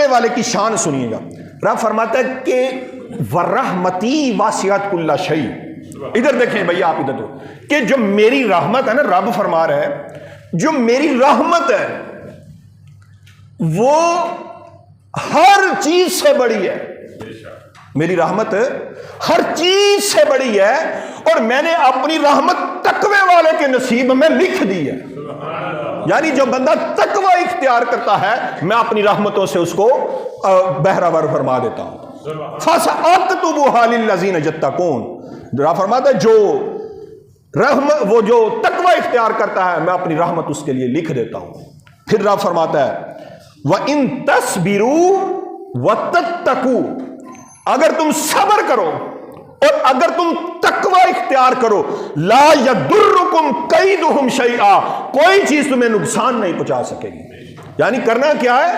تقوی والے کی شان سنیے گا. رب فرماتا ہے کہ وَرَحْمَتِي وَاسِعَتْ كُلَّ شَيْءٍ. ادھر دیکھیں بھئی آپ ادھر تو کہ جو میری رحمت ہے نا، رب فرما رہا ہے جو میری رحمت ہے وہ ہر چیز سے بڑی ہے. میری رحمت ہر چیز سے بڑی ہے اور میں نے اپنی رحمت تقوی والے کے نصیب میں لکھ دی ہے. یعنی جو بندہ تقوی اختیار کرتا ہے میں اپنی رحمتوں سے اس کو بہراور فرما دیتا ہوں. فَسَأَكْتُبُهَا لِلَّذِينَ يَتَّقُونَ. رب فرماتا ہے وہ جو تقوی اختیار کرتا ہے میں اپنی رحمت اس کے لیے لکھ دیتا ہوں. پھر رب فرماتا ہے وَإِن تَصْبِرُوا وَتَتَّقُوا. اگر تم صبر کرو اور اگر تم تقوی اختیار کرو لا یضرکم کیدہم شیئا، کوئی چیز تمہیں نقصان نہیں پہنچا سکے گی. یعنی کرنا کیا ہے؟